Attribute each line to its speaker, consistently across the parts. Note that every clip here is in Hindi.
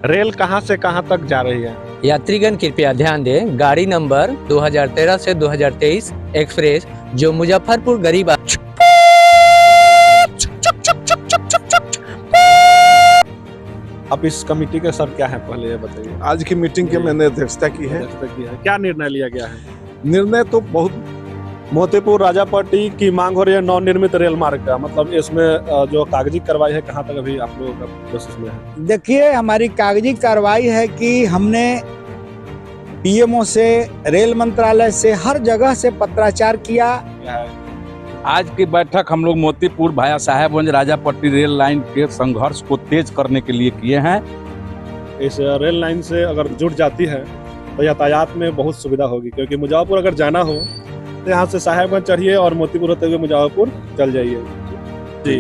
Speaker 1: रेल कहां से कहां तक जा रही है?
Speaker 2: यात्रीगण कृपया ध्यान दें, गाड़ी नंबर 2013 से 2023 एक्सप्रेस जो मुजफ्फरपुर गरीब
Speaker 1: अब इस कमेटी के सर क्या है, पहले ये बताइए।
Speaker 3: आज की मीटिंग की मैंने अध्यक्षता की है।
Speaker 1: क्या निर्णय लिया गया है?
Speaker 3: निर्णय तो बहुत
Speaker 1: मोतीपुर राजापट्टी की मांग हो रही है नवनिर्मित रेल मार्ग का, मतलब इसमें जो कागजी कार्रवाई है कहाँ तक अभी आप लोगों का प्रोसेस में है?
Speaker 4: देखिए, हमारी कागजी कार्रवाई है कि हमने पीएमओ से, रेल मंत्रालय से, हर जगह से पत्राचार किया।
Speaker 5: आज की बैठक हम लोग मोतीपुर भाया साहेबगंज राजापट्टी रेल लाइन के संघर्ष को तेज करने के लिए किए हैं।
Speaker 1: इस रेल लाइन से अगर जुड़ जाती है तो यातायात में बहुत सुविधा होगी, क्योंकि मुजफ्फरपुर अगर जाना हो तो यहाँ से साहेबगंज चढ़िए और मोतीपुर होते हुए मुजफ्फरपुर चल जाइए। जी,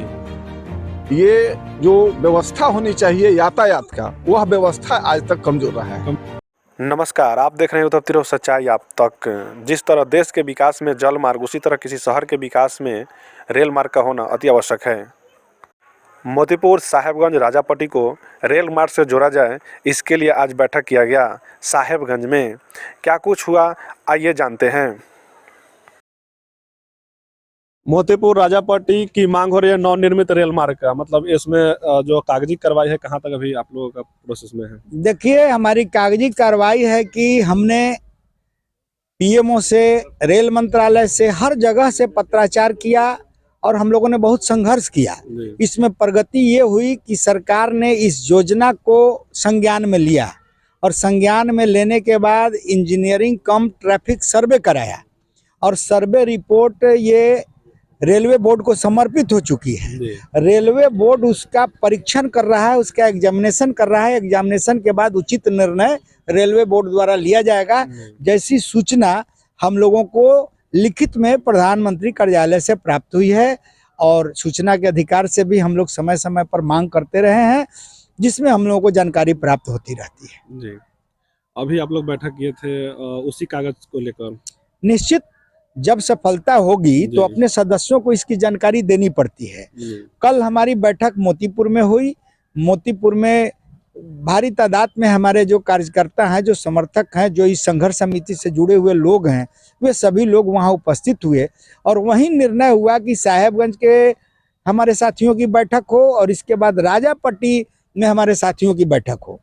Speaker 3: ये जो व्यवस्था होनी चाहिए यातायात का, वह व्यवस्था आज तक कमजोर रहा है।
Speaker 1: नमस्कार, आप देख रहे हैं उतरती रहो सच्चाई आप तक। जिस तरह देश के विकास में जल मार्ग, उसी तरह किसी शहर के विकास में रेल मार्ग का होना अति आवश्यक है। मोतीपुर साहेबगंज राजापट्टी को रेल मार्ग से जोड़ा जाए, इसके लिए आज बैठक किया गया साहेबगंज में। क्या कुछ हुआ, आइए जानते हैं। मोतीपुर राजापट्टी की मांग हो रही है नवनिर्मित रेल मार्ग का, मतलब इसमें जो कागजी कार्रवाई है कहाँ तक अभी आप लोगों का प्रोसेस में है?
Speaker 4: देखिए, हमारी कागजी कार्रवाई है कि हमने पीएमओ से, रेल मंत्रालय से, हर जगह से पत्राचार किया और हम लोगों ने बहुत संघर्ष किया। इसमें प्रगति ये हुई कि सरकार ने इस योजना को संज्ञान में लिया और संज्ञान में लेने के बाद इंजीनियरिंग कम ट्रैफिक सर्वे कराया और सर्वे रिपोर्ट ये रेलवे बोर्ड को समर्पित हो चुकी है। रेलवे बोर्ड उसका परीक्षण कर रहा है, उसका एग्जामिनेशन कर रहा है। एग्जामिनेशन के बाद उचित निर्णय रेलवे बोर्ड द्वारा लिया जाएगा। जैसी सूचना हम लोगों को लिखित में प्रधानमंत्री कार्यालय से प्राप्त हुई है और सूचना के अधिकार से भी हम लोग समय समय पर मांग करते रहे हैं, जिसमें हम लोगों को जानकारी प्राप्त होती रहती है।
Speaker 1: जी, अभी आप लोग बैठक किए थे उसी कागज को लेकर।
Speaker 4: निश्चित जब सफलता होगी तो अपने सदस्यों को इसकी जानकारी देनी पड़ती है। कल हमारी बैठक मोतीपुर में हुई। मोतीपुर में भारी तादाद में हमारे जो कार्यकर्ता हैं, जो समर्थक हैं, जो इस संघर्ष समिति से जुड़े हुए लोग हैं, वे सभी लोग वहां उपस्थित हुए और वहीं निर्णय हुआ कि साहेबगंज के हमारे साथियों की बैठक हो और इसके बाद राजापट्टी में हमारे साथियों की बैठक हो।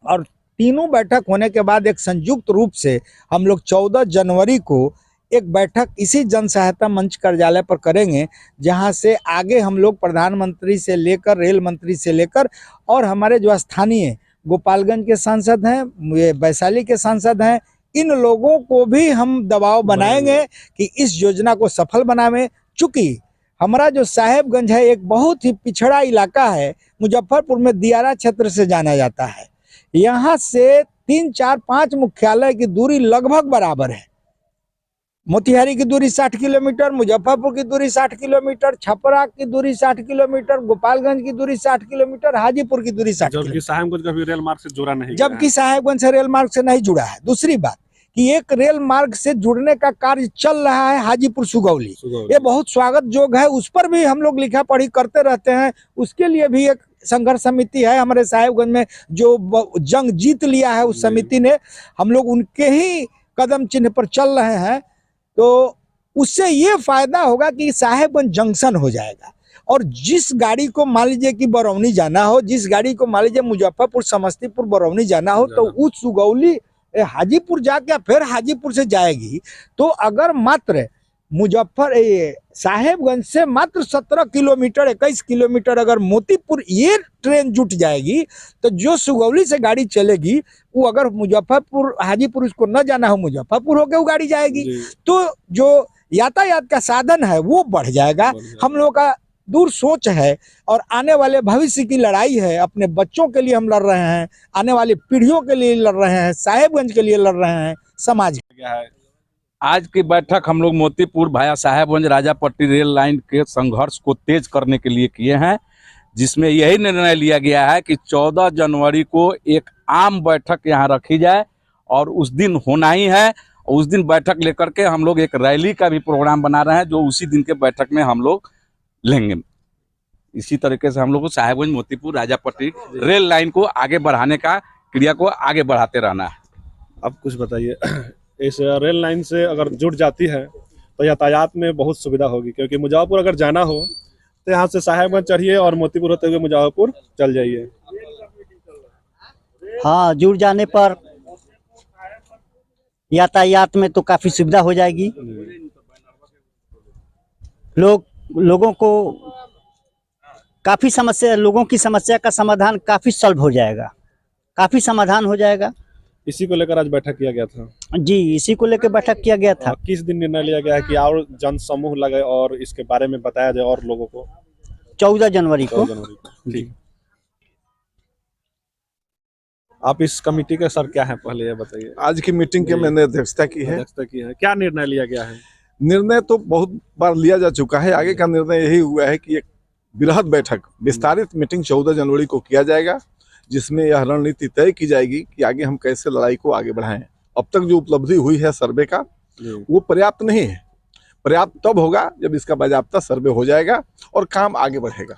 Speaker 4: और तीनों बैठक होने के बाद एक संयुक्त रूप से हम लोग 14 जनवरी को एक बैठक इसी जन सहायता मंच कार्यालय पर करेंगे, जहां से आगे हम लोग प्रधानमंत्री से लेकर, रेल मंत्री से लेकर और हमारे जो स्थानीय गोपालगंज के सांसद हैं, वैशाली के सांसद हैं, इन लोगों को भी हम दबाव बनाएंगे कि इस योजना को सफल बनावें। चूंकि हमारा जो साहेबगंज है एक बहुत ही पिछड़ा इलाका है, मुजफ्फरपुर में दियारा क्षेत्र से जाना जाता है। यहाँ से 3, 4, 5 मुख्यालय की दूरी लगभग बराबर है। मोतिहारी की दूरी 60 किलोमीटर, मुजफ्फरपुर की दूरी 60 किलोमीटर, छपरा की दूरी 60 किलोमीटर, गोपालगंज की दूरी 60 किलोमीटर, हाजीपुर की दूरी 60 किलोमीटर।
Speaker 1: जबकि साहेबगंज कभी रेल मार्ग से जुड़ा नहीं,
Speaker 4: जबकि साहेबगंज से रेल मार्ग से नहीं जुड़ा है। दूसरी बात कि एक रेल मार्ग से जुड़ने का कार्य चल रहा है हाजीपुर सुगौली, ये बहुत स्वागत योग्य है। उस पर भी हम लोग लिखा पढ़ी करते रहते हैं। उसके लिए भी एक संघर्ष समिति है हमारे साहेबगंज में, जो जंग जीत लिया है उस समिति ने। हम लोग उनके ही कदम चिन्ह पर चल रहे हैं, तो उससे ये फायदा होगा कि साहेबगंज जंक्शन हो जाएगा और जिस गाड़ी को मान लीजिए कि बरौनी जाना हो, जिस गाड़ी को मान लीजिए मुजफ्फरपुर, समस्तीपुर, बरौनी जाना हो, तो उस सुगौली हाजीपुर जाके फिर हाजीपुर से जाएगी। तो अगर मात्र साहेबगंज से मात्र 17 किलोमीटर, 21 किलोमीटर अगर मोतीपुर ये ट्रेन जुट जाएगी, तो जो सुगौली से गाड़ी चलेगी वो अगर मुजफ्फरपुर, हाजीपुर उसको न जाना हो, मुजफ्फरपुर होके वो गाड़ी जाएगी। तो जो यातायात का साधन है वो बढ़ जाएगा। हम लोगों का दूर सोच है और आने वाले भविष्य की लड़ाई है। अपने बच्चों के लिए हम लड़ रहे हैं, आने वाली पीढ़ियों के लिए लड़ रहे हैं, साहेबगंज के लिए लड़ रहे हैं, समाज क्या है।
Speaker 5: आज की बैठक हम लोग मोतीपुर भाया साहेबगंज राजापट्टी रेल लाइन के संघर्ष को तेज करने के लिए किए हैं, जिसमें यही निर्णय लिया गया है कि 14 जनवरी को एक आम बैठक यहाँ रखी जाए और उस दिन होना ही है। उस दिन बैठक लेकर के हम लोग एक रैली का भी प्रोग्राम बना रहे हैं, जो उसी दिन के बैठक में हम लोग लेंगे। इसी तरीके से हम लोग को साहेबगंज मोतीपुर राजापट्टी रेल लाइन को आगे बढ़ाने का क्रिया को आगे बढ़ाते रहना है।
Speaker 1: अब कुछ बताइए, इस रेल लाइन से अगर जुड़ जाती है तो यातायात में बहुत सुविधा होगी, क्योंकि मुजफ्फरपुर अगर जाना हो तो यहाँ से साहेबगंज चढ़िए और मोतीपुर होते हुए मुजफ्फरपुर चल जाइए।
Speaker 6: हाँ, जुड़ जाने पर यातायात में तो काफी सुविधा हो जाएगी। लोगों को काफी समस्या, लोगों की समस्या का समाधान काफी सॉल्व हो जाएगा, काफी समाधान हो जाएगा।
Speaker 1: इसी को लेकर आज बैठक किया गया था
Speaker 6: जी, इसी को लेकर बैठक किया गया था।
Speaker 1: किस दिन निर्णय लिया गया है कि और जन समूह लगे और इसके बारे में बताया जाए और लोगों को?
Speaker 6: 14 जनवरी को।
Speaker 1: ठीक। आप इस कमेटी के सर क्या है, पहले ये बताइए।
Speaker 3: आज की मीटिंग की मैंने अध्यक्षता की है।
Speaker 1: क्या निर्णय लिया गया है?
Speaker 3: निर्णय तो बहुत बार लिया जा चुका है। आगे का निर्णय यही हुआ है कि एक बृहद बैठक, विस्तारित मीटिंग 14 जनवरी को किया जाएगा, जिसमें यह रणनीति तय की जाएगी कि आगे हम कैसे लड़ाई को आगे बढ़ाएं। अब तक जो उपलब्धि हुई है सर्वे का, वो पर्याप्त नहीं है। पर्याप्त तब होगा जब इसका बाजाप्ता सर्वे हो जाएगा और काम आगे बढ़ेगा।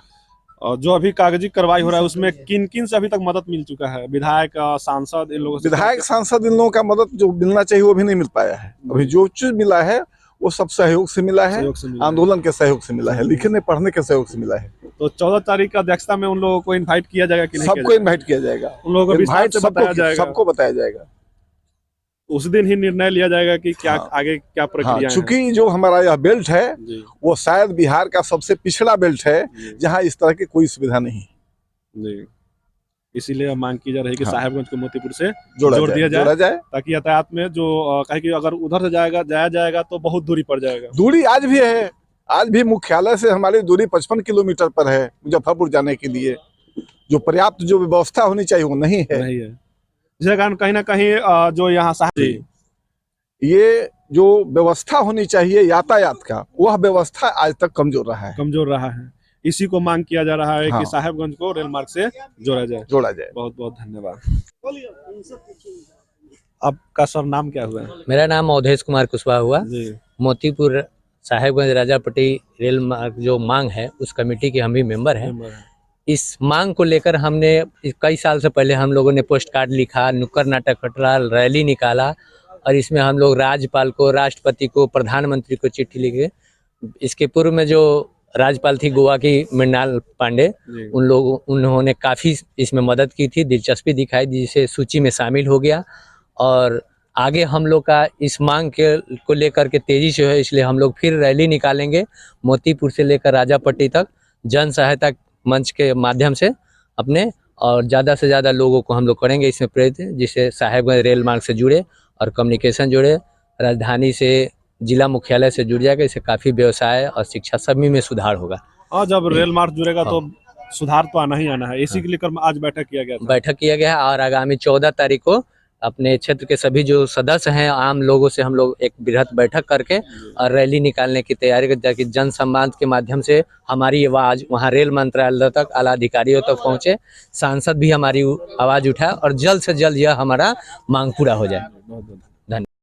Speaker 1: और जो अभी कागजी कार्रवाई हो रहा है उसमें किन किन से अभी तक मदद मिल चुका है? विधायक, सांसद, इन लोगों से?
Speaker 3: विधायक, सांसद, इन लोगों का मदद जो मिलना चाहिए वो भी नहीं मिल पाया है। अभी जो चीज मिला है वो सब सहयोग से मिला है, आंदोलन के सहयोग से मिला है, लिखने पढ़ने के सहयोग से मिला है।
Speaker 1: तो 14 तारीख की अध्यक्षता में उन लोगों को इनवाइट किया जाएगा कि नहीं?
Speaker 3: सबको इनवाइट किया जाएगा,
Speaker 1: उन लोगों को
Speaker 3: इनवाइट
Speaker 1: बताया जाएगा,
Speaker 3: सबको बताया जाएगा।
Speaker 1: उस दिन ही निर्णय लिया जाएगा कि क्या आगे क्या प्रक्रिया है।
Speaker 3: चूंकि जो हमारा यह बेल्ट है वो शायद बिहार का सबसे पिछड़ा बेल्ट है जहां इस तरह की कोई सुविधा नहीं।
Speaker 1: इसीलिए मांग की जा रही है कि साहेबगंज को मोतीपुर से
Speaker 3: जोड़ दिया जाए
Speaker 1: ताकि यातायात में जो कहे कि अगर उधर से जाया जाएगा तो बहुत दूरी पड़ जाएगा।
Speaker 3: दूरी आज भी है, आज भी मुख्यालय से हमारी दूरी 55 किलोमीटर पर है मुजफ्फरपुर जाने के लिए। जो पर्याप्त जो व्यवस्था होनी चाहिए वो नहीं है।
Speaker 1: जिसके कारण कहीं ना कहीं जो यहाँ
Speaker 3: ये जो व्यवस्था होनी चाहिए यातायात का, वह व्यवस्था आज तक कमजोर रहा है।
Speaker 1: इसी को मांग किया जा रहा है कि साहेबगंज को रेल मार्ग से जोड़ा जाए। बहुत बहुत धन्यवाद। आपका सर नाम क्या हुआ?
Speaker 2: मेरा नाम अवधेश कुमार कुशवाहा हुआ। मोतीपुर साहेबगंज राजापट्टी रेल मार्ग जो मांग है उस कमेटी के हम भी मेंबर हैं। इस मांग को लेकर हमने कई साल से पहले हम लोगों ने पोस्ट कार्ड लिखा, नुक्कड़ नाटक कटरा, रैली निकाला और इसमें हम लोग राज्यपाल को, राष्ट्रपति को, प्रधानमंत्री को चिट्ठी लिखे। इसके पूर्व में जो राज्यपाल थी गोवा की मृणाल पांडे, उन्होंने काफ़ी इसमें मदद की थी, दिलचस्पी दिखाई, जिसे सूची में शामिल हो गया। और आगे हम लोग का इस मांग को लेकर के तेज़ी से है, इसलिए हम लोग फिर रैली निकालेंगे मोतीपुर से लेकर राजापट्टी तक, जन सहायता मंच के माध्यम से अपने, और ज़्यादा से ज़्यादा लोगों को हम लोग करेंगे इसमें प्रेरित, जिससे साहेबगंज रेल मार्ग से जुड़े और कम्युनिकेशन जुड़े, राजधानी से जिला मुख्यालय से जुड़ जाएगा। इससे काफ़ी व्यवसाय और शिक्षा सभी में सुधार होगा।
Speaker 1: और जब रेल मार्ग जुड़ेगा तो सुधार तो आना ही आना है। इसी के लेकर आज बैठक किया गया है और आगामी 14 तारीख को अपने क्षेत्र के सभी जो सदस्य हैं, आम लोगों से हम लोग एक बृहद बैठक करके और रैली निकालने की तैयारी करते हैं, ताकि जन संवाद के माध्यम से हमारी आवाज़ वहाँ रेल मंत्रालय तक, आला अधिकारियों तक पहुँचे, सांसद भी हमारी आवाज़ उठाए और जल्द से जल्द यह हमारा मांग पूरा हो जाए।